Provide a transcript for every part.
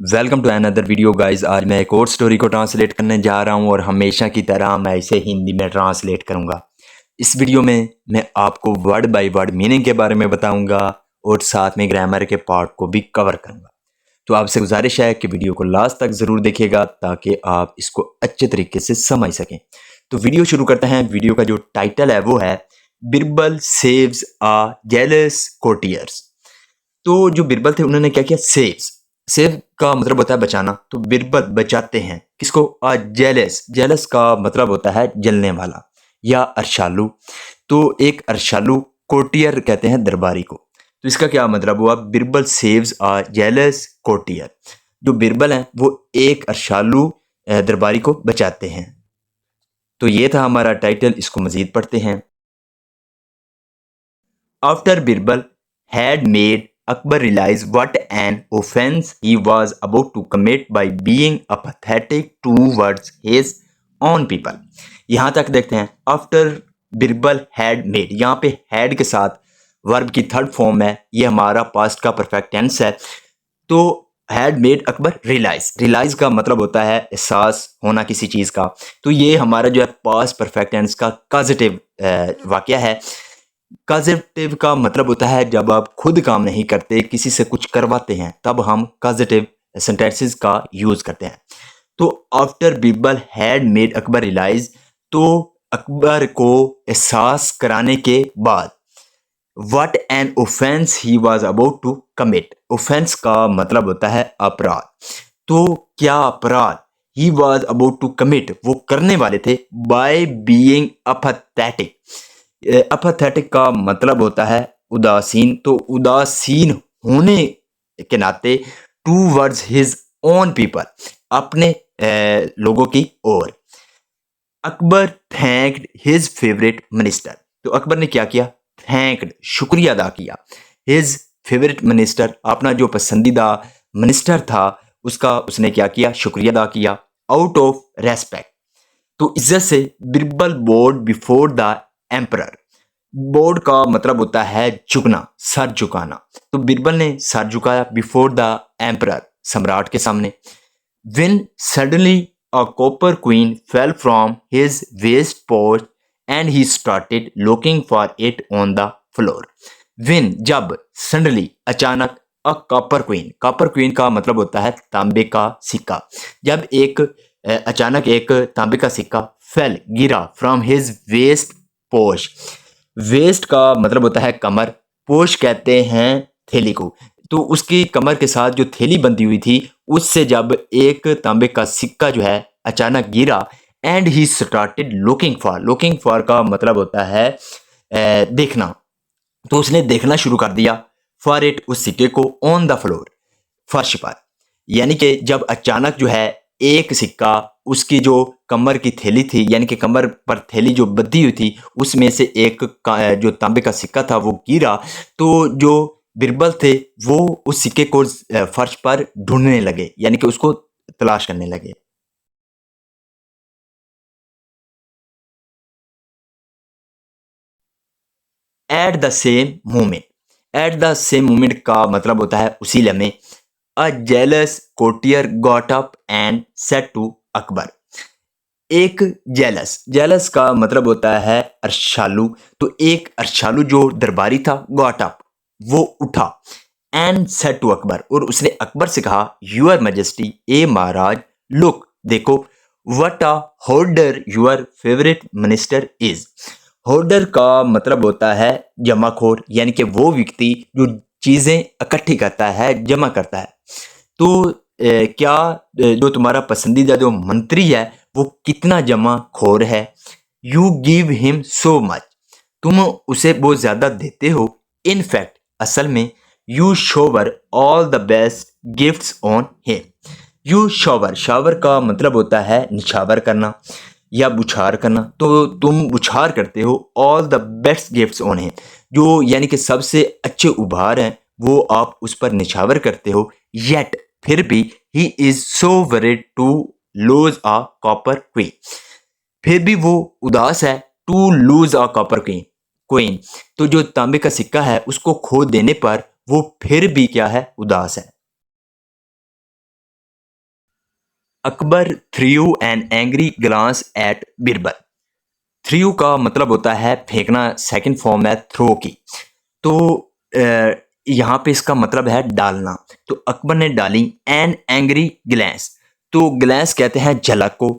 Welcome to another video guys. आज मैं एक और स्टोरी को ट्रांसलेट करने जा रहा हूं और हमेशा की तरह मैं इसे हिंदी में ट्रांसलेट करूंगा। इस वीडियो में मैं आपको वर्ड बाय वर्ड मीनिंग के बारे में बताऊंगा और साथ में ग्रामर के पार्ट को भी कवर करूंगा। तो आपसे गुजारिश है कि वीडियो को लास्ट तक ज़रूर देखिएगा ताकि आप इसको अच्छे तरीके से समझ सकें। तो वीडियो शुरू करते हैं। वीडियो का जो टाइटल है वो है बिरबल सेव्स आ जेलस कोर्टियर्स। तो जो बिरबल थे उन्होंने क्या किया, सेव का मतलब होता है बचाना, तो बिरबल बचाते हैं किसको, जेलस। जेलस का मतलब होता है जलने वाला या अर्शालू। तो एक अर्शालू कोर्टियर कहते हैं दरबारी को। तो इसका क्या मतलब हुआ, बिरबल सेव्स आ जेलस कोर्टियर। जो बिरबल हैं वो एक अर्शालू दरबारी को बचाते हैं। तो ये था हमारा टाइटल, इसको मजीद पढ़ते हैं। After Birbal had made Akbar realize what an offense he was about to commit by being apathetic towards his own people। यहाँ तक देखते हैं, आफ्टर बिरबल हैड मेड, यहाँ पे हैड के साथ वर्ब की थर्ड फॉर्म है, ये हमारा पास्ट का परफेक्ट टेंस है। तो had made Akbar realise, realise का मतलब होता है एहसास होना किसी चीज़ का। तो ये हमारा जो है पास्ट परफेक्ट टेंस का पॉजिटिव वाकया है। पॉजिटिव का मतलब होता है जब आप खुद काम नहीं करते, किसी से कुछ करवाते हैं, तब हम पॉजिटिव सेंटेंसेस का यूज़ करते हैं। तो after Birbal had made Akbar realise, तो अकबर को एहसास कराने के बाद, what an offence he was about to commit. Offence का मतलब होता है अपराध। तो क्या अपराध, he was about to commit, वो करने वाले थे, बाय बीइंग अपेथेटिक। अपेथेटिक का मतलब होता है उदासीन। तो उदासीन होने के नाते टूवर्ड्स हिज ओन पीपल, अपने लोगों की ओर। Akbar thanked his favourite minister. तो अकबर ने क्या किया, थैंक्ड, शुक्रिया अदा किया, हिज फेवरेट मिनिस्टर, अपना जो पसंदीदा मिनिस्टर था उसका उसने क्या किया, शुक्रिया अदा किया, आउट ऑफ रेस्पेक्ट। तो इज्जत से, Birbal board before the emperor. Board का मतलब होता है झुकना, सर झुकाना। तो बिरबल ने सर झुकाया बिफोर द एम्परर, सम्राट के सामने। When suddenly a copper coin fell from his waist pouch and he started looking for it on the floor। When, जब, suddenly, अचानक, a copper coin, copper coin का मतलब होता है तांबे का सिक्का। जब एक अचानक एक तांबे का सिक्का fell, गिरा, from his waist pouch। Waist का मतलब होता है कमर, पोश कहते हैं थैली को। तो उसकी कमर के साथ जो थैली बंधी हुई थी उससे जब एक तांबे का सिक्का जो है अचानक गिरा, and he started looking for, looking for का मतलब होता है देखना। तो उसने देखना शुरू कर दिया, फॉर इट, उस सिक्के को, ऑन द फ्लोर, फर्श पर। यानी कि जब अचानक जो है एक सिक्का उसकी जो कमर की थैली थी, यानी कि कमर पर थैली जो बंधी हुई थी उसमें से एक जो तांबे का सिक्का था वो गिरा, तो जो बिरबल थे वो उस सिक्के को फर्श पर ढूंढने लगे, यानी कि उसको तलाश करने लगे। At the same moment, at the same moment का मतलब होता है उसी लम्हे। A jealous courtier got up and said to Akbar. एक जेलस, जेलस का मतलब होता है अर्शालू। तो एक अर्शालू जो दरबारी था, गॉट अप, वो उठा, एंड सेड टू अकबर, और उसने अकबर से कहा, यूर मैजेस्टी, ए महाराज, लुक, देखो, what a holder your favourite minister is. Holder का मतलब होता है जमाखोर, यानी कि वो व्यक्ति जो चीज़ें इकट्ठी करता है, जमा करता है। तो क्या जो तुम्हारा पसंदीदा जो मंत्री है वो कितना जमा खोर है। You give him so much, तुम उसे बहुत ज़्यादा देते हो। इन फैक्ट, असल में, you shower all the best gifts on him. You shower, shower का मतलब होता है निछावर करना या बुछार करना। तो तुम बुछार करते हो all the best gifts on him, जो यानी कि सबसे अच्छे उपहार हैं वो आप उस पर निछावर करते हो। येट, फिर भी, he is so worried to lose a copper queen, फिर भी वो उदास है, to lose a copper queen. तो जो तांबे का सिक्का है उसको खो देने पर वो फिर भी क्या है, उदास है। Akbar threw an angry glance at Birbal. Threw का मतलब होता है फेंकना, सेकंड फॉर्म है थ्रो की। तो यहाँ पे इसका मतलब है डालना। तो अकबर ने डाली एन एंग्री ग्लैंस। तो ग्लैंस कहते हैं झलक को।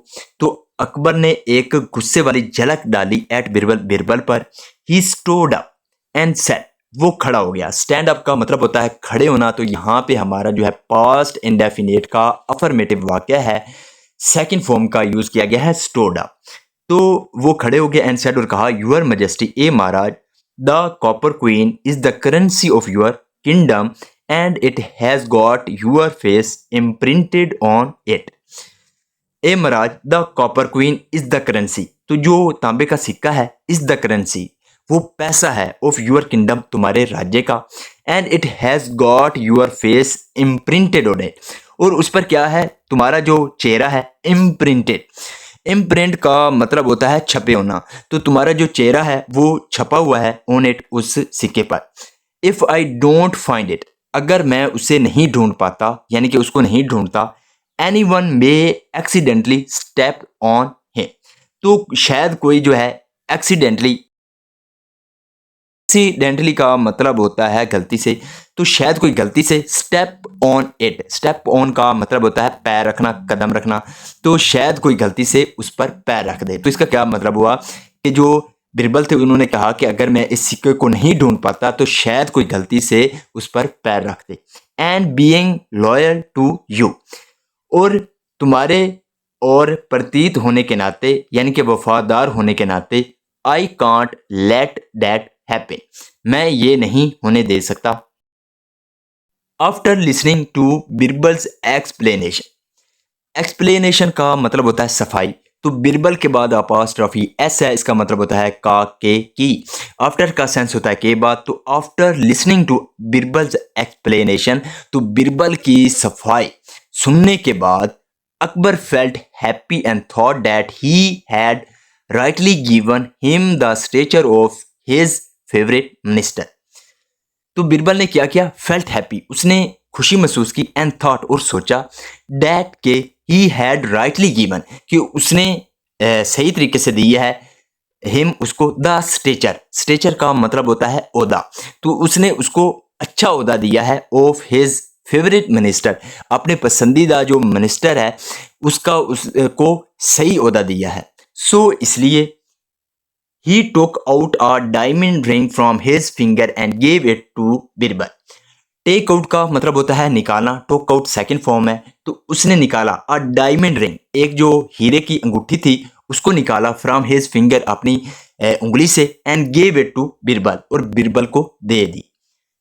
तो अकबर ने एक गुस्से वाली झलक डाली एट बिरबल, बिरबल पर। ही स्टोड अप एंड सेड, वो खड़ा हो गया। स्टैंड अप का मतलब होता है खड़े होना। तो यहाँ पे हमारा जो है पास्ट इंडेफिनिट का अफर्मेटिव वाक्य है, सेकंड फॉर्म का यूज किया गया है स्टोड अप। तो वो खड़े हो गए एंड सेड, और कहा, यूर मजेस्टी, ए महाराज, the copper queen is the currency of your kingdom and it has got your face imprinted on it. ए महाराज, the copper queen is the currency. तो जो तांबे का सिक्का है, इज द करेंसी, वो पैसा है, ऑफ योर किंगडम, तुम्हारे राज्य का। And it has got your face imprinted on it, और उस पर क्या है, तुम्हारा जो चेहरा है, इम्प्रिंटेड। इम्प्रिंट का मतलब होता है छपे होना। तो तुम्हारा जो चेहरा है वो छपा हुआ है ऑन इट, उस सिक्के पर। If I don't find it, अगर मैं उसे नहीं ढूंढ पाता, यानी कि उसको नहीं ढूंढता, any one may accidentally step on him, तो शायद कोई जो है एक्सीडेंटली, एक्सीडेंटली का मतलब होता है गलती से। तो शायद कोई गलती से step on it, step on का मतलब होता है पैर रखना, कदम रखना। तो शायद कोई गलती से उस पर पैर रख दे। तो इसका क्या मतलब हुआ कि जो बिरबल थे उन्होंने कहा कि अगर मैं इस सिक्के को नहीं ढूंढ पाता तो शायद कोई गलती से उस पर पैर रख दे। And being loyal to you, और तुम्हारे और प्रतीत होने के नाते, यानी कि वफादार होने के नाते, I can't let that happen, मैं ये नहीं होने दे सकता। After listening to Birbal's explanation, explanation का मतलब होता है सफाई। तो बिरबल के बाद अपोस्ट्रोफी एस है, इसका मतलब होता है का, के, की। आफ्टर का सेंस होता है के बाद। तो after listening to Birbal's explanation, तो बिरबल की सफाई सुनने के बाद, Akbar felt happy and thought that he had rightly given him the stature of his favourite minister. तो बिरबल ने क्या किया, फेल्ट हैप्पी, उसने खुशी महसूस की, एंड थॉट, और सोचा, दैट के ही हैड राइटली गिवन, कि उसने सही तरीके से दी है, हिम, उसको, द स्टेचर, स्टेचर का मतलब होता है ओहदा। तो उसने उसको अच्छा ओहदा दिया है, ऑफ हिज फेवरेट मिनिस्टर, अपने पसंदीदा जो मिनिस्टर है उसका, उसको सही ओहदा दिया है। सो इसलिए he took out a diamond ring from his finger and gave it to Birbal. Take out का मतलब होता है निकालना, टोक आउट सेकंड फॉर्म है। तो उसने निकाला अ डायमंड रिंग, एक जो हीरे की अंगूठी थी उसको निकाला, फ्रॉम हिज फिंगर, अपनी उंगली से, and gave it to Birbal, और बिरबल को दे दी।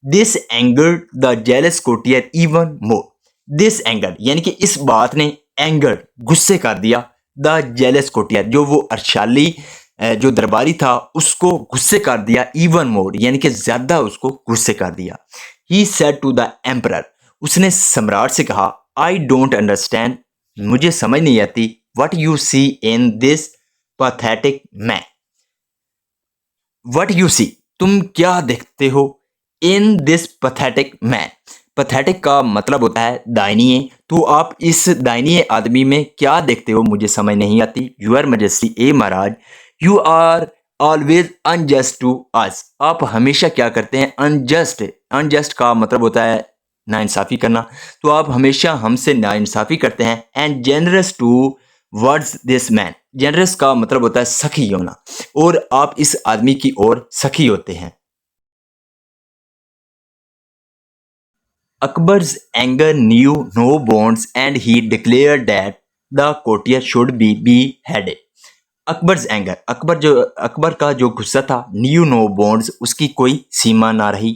This angered the jealous courtier even more. This angered यानी कि इस बात ने, एंगर्ड गुस्से कर दिया, द जेलस कोटियर जो वो अर्शाली जो दरबारी था उसको गुस्से कर दिया, इवन मोर यानी कि ज्यादा उसको गुस्से कर दिया। He said to the emperor, उसने सम्राट से कहा, आई डोंट अंडरस्टैंड, मुझे समझ नहीं आती, what you see in this pathetic man. What you see, तुम क्या देखते हो, in this pathetic man. Pathetic का मतलब होता है दायनीय। तो आप इस दायनीय आदमी में क्या देखते हो, मुझे समझ नहीं आती। यूर मजेस्टी, ए महाराज, you are always unjust to us, आप हमेशा क्या करते हैं, अनजस्ट। अनजस्ट का मतलब होता है नाइंसाफ़ी करना। तो आप हमेशा हमसे नाइंसाफ़ी करते हैं। And generous towards this man, generous का मतलब होता है सखी होना, और आप इस आदमी की ओर सखी होते हैं। Akbar's anger knew no bounds and he declared that the courtier should be beheaded. Akbar's anger, Akbar का जो गुस्सा था, न्यू नो बॉन्ड्स, उसकी कोई सीमा ना रही।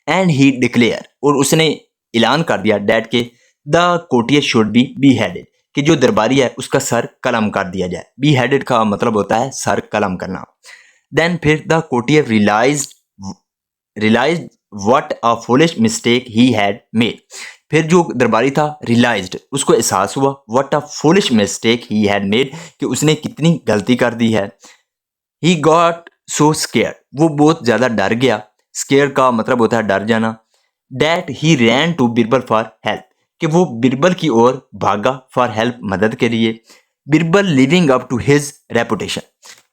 एंड ही डिक्लेयर, और उसने ऐलान कर दिया, डैट के द कोटियर शुड बी हेडेड, कि जो दरबारी है उसका सर कलम कर दिया जाए। बी हेडेड का मतलब होता है सर कलम करना। देन फिर the courtier realised what a foolish mistake he had made. फिर जो दरबारी था, रियलाइज्ड, उसको एहसास हुआ, what a foolish mistake he had made, कि उसने कितनी गलती कर दी है। ही गॉट सो स्केयर, वो बहुत ज़्यादा डर गया। स्केयर का मतलब होता है डर जाना। That he ran to Birbal for help, कि वो बिरबल की ओर भागा फॉर हेल्प, मदद के लिए। Birbal living up to his reputation,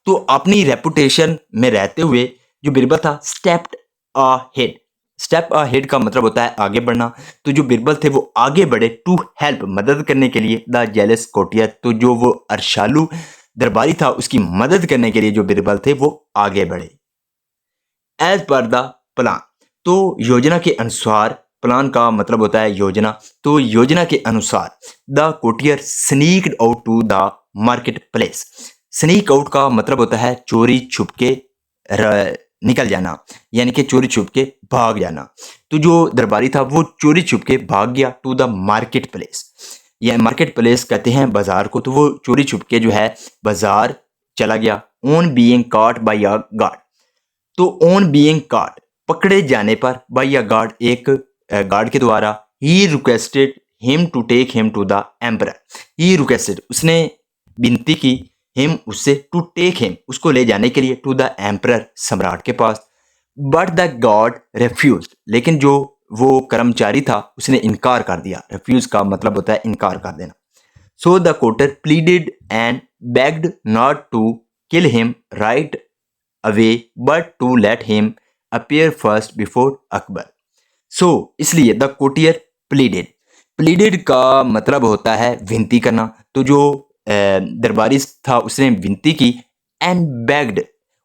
तो अपनी रेपुटेशन में रहते हुए जो बिरबल था स्टेप्ड अहेड। स्टेप अहेड का मतलब होता है आगे बढ़ना। तो जो बिरबल थे वो आगे बढ़े टू हेल्प, मदद करने के लिए द जेलस कोटियर, तो जो वो अरशालू दरबारी था उसकी मदद करने के लिए जो बिरबल थे वो आगे बढ़े। एज पर द प्लान, तो योजना के अनुसार, प्लान का मतलब होता है योजना, तो योजना के अनुसार the courtier sneaked out to the market place. Sneak out का मतलब होता है चोरी छुप के निकल जाना, यानी कि चोरी छुप के भाग जाना। तो जो दरबारी था वो चोरी छुप के भाग गया टू द मार्केट प्लेस, या मार्केट प्लेस कहते हैं बाजार को, तो वो चोरी छुप के जो है बाजार चला गया। On being caught by a guard, तो ऑन बीइंग कॉट पकड़े जाने पर बाय अ गार्ड, एक गार्ड के द्वारा, he requested him to take him to the emperor. He requested, उसने विनती की, हिम उससे, टू टेक हिम उसको ले जाने के लिए, टू द एम्परर सम्राट के पास। बट द गॉड रिफ्यूज, लेकिन जो वो कर्मचारी था उसने इनकार कर दिया। रिफ्यूज का मतलब होता है इनकार कर देना। So the courtier pleaded and begged not to kill him right away but to let him appear first before Akbar. So इसलिए द कोटियर प्लीडेड, प्लीडेड का मतलब होता है विनती करना। तो जो दरबारी था उसने विनती की, एंड बेग्ड,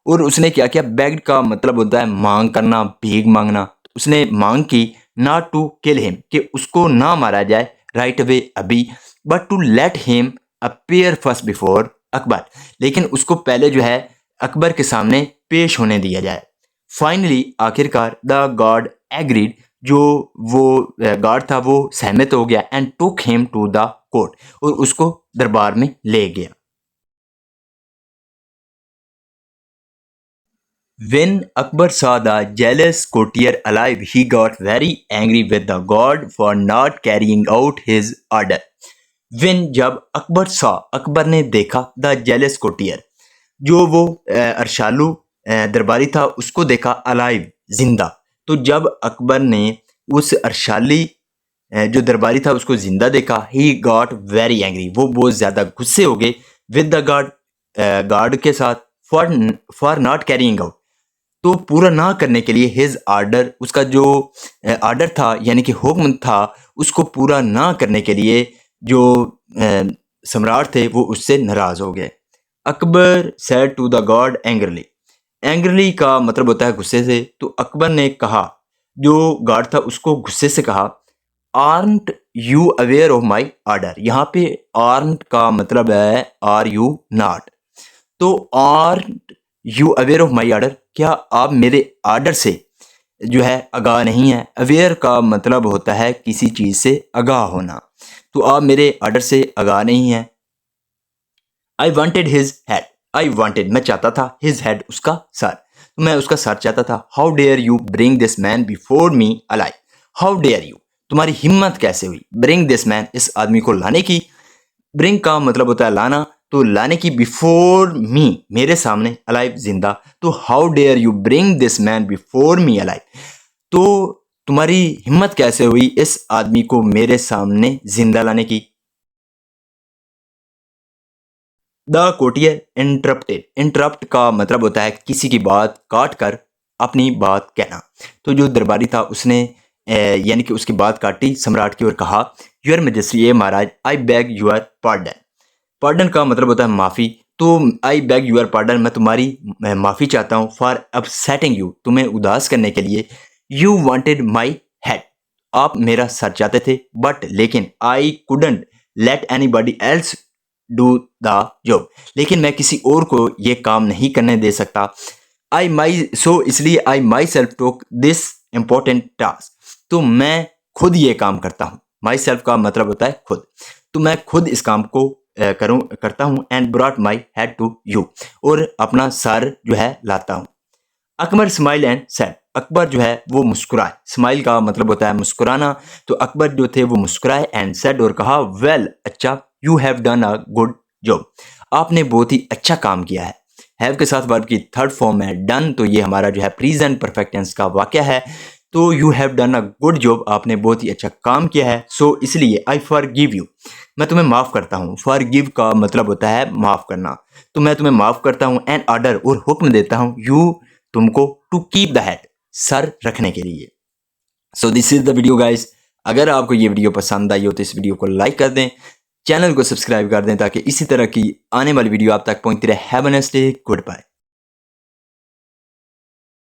और उसने क्या किया, बेग्ड का मतलब होता है मांग करना, भीख मांगना। उसने मांग की नॉट टू किल हिम, कि उसको ना मारा जाए राइट अवे अभी, but to let him appear first before Akbar, लेकिन उसको पहले जो है अकबर के सामने पेश होने दिया जाए। फाइनली आखिरकार द गॉड एग्रीड, जो वो गॉड था वो सहमत हो गया, and took him to the court, और उसको दरबार में ले गया। When Akbar saw the jealous courtier alive, he got very angry with the god for not carrying out his order. When जब अकबर saw, अकबर ने देखा द जेलस कोटियर, जो वो अरशालू दरबारी था उसको देखा अलाइव, जिंदा। तो जब अकबर ने उस अरशाली जो दरबारी था उसको जिंदा देखा, ही गॉट वेरी एंग्री, वो बहुत ज्यादा गुस्से हो गए, विद द गॉड, गॉड के साथ, for for not carrying out, तो पूरा ना करने के लिए, हिज आर्डर, उसका जो आर्डर था यानी कि हुक्म था उसको पूरा ना करने के लिए जो सम्राट थे वो उससे नाराज हो गए। Akbar said to the god angrily, angrily का मतलब होता है गुस्से से। तो अकबर ने कहा, जो गॉड था उसको गुस्से से कहा, aren't you aware of my order. यहाँ पे आर्नट का मतलब है आर यू नॉट, तो aren't you aware of my order, क्या आप मेरे आर्डर से जो है आगाह नहीं है। अवेयर का मतलब होता है किसी चीज से आगाह होना, तो आप मेरे आर्डर से आगाह नहीं है। I wanted his head, I wanted मैं चाहता था, हिज हेड उसका सर, तो मैं उसका सर चाहता था। How dare you bring this man before me alive, how dare you, तुम्हारी हिम्मत कैसे हुई, ब्रिंग दिस मैन, इस आदमी को लाने की। ब्रिंग का मतलब होता है लाना, तो लाने की, बिफोर मी मेरे सामने, अलाइव जिंदा, तो how dare you bring this man before me alive, तो तुम्हारी हिम्मत कैसे हुई इस आदमी को मेरे सामने जिंदा लाने की। द कोटियर इंटरप्टेड, इंटरप्ट का मतलब होता है किसी की बात काट कर अपनी बात कहना। तो जो दरबारी था उसने यानी कि उसकी बात काटी सम्राट की और कहा, यूर मेजेस्टी, ये महाराज, I beg your pardon. Pardon का मतलब होता है माफ़ी, तो आई बैग यूर पार्डन, मैं तुम्हारी माफ़ी चाहता हूँ, फॉर अपसेटिंग यू, तुम्हें उदास करने के लिए। यू वांटेड माई हेड, आप मेरा सर चाहते थे, बट लेकिन I couldn't let anybody else do the job, लेकिन मैं किसी और को ये काम नहीं करने दे सकता। आई माई सो, इसलिए I myself took this important task, तो मैं खुद ये काम करता हूँ। माई सेल्फ का मतलब होता है खुद, तो मैं खुद इस काम को करता हूँ। And brought my head to you, और अपना सर जो है लाता हूँ। Akbar smile and said, Akbar जो है वो मुस्कुराए, स्माइल का मतलब होता है मुस्कुराना, तो अकबर जो थे वो मुस्कुराए, एंड सेड, और कहा, वेल, अच्छा, you have done a good job, आपने बहुत ही अच्छा काम किया है। हैव के साथ वर्ब की थर्ड फॉर्म है डन, तो ये हमारा जो है प्रेजेंट परफेक्ट टेंस का वाक्य है। तो you have done a good job, आपने बहुत ही अच्छा काम किया है। सो इसलिए आई फॉरगिव यू, मैं तुम्हें माफ़ करता हूँ। फॉरगिव का मतलब होता है माफ़ करना, तो मैं तुम्हें माफ़ करता हूँ। एन ऑर्डर और हुक्म देता हूँ यू तुमको, टू कीप द हेड सर रखने के लिए। So this is the video guys. अगर आपको ये वीडियो पसंद आई हो तो इस वीडियो को लाइक कर दें, चैनल को सब्सक्राइब कर दें ताकि इसी तरह की आने वाली वीडियो आप तक पहुंचती रहे। Have a nice day, good bye.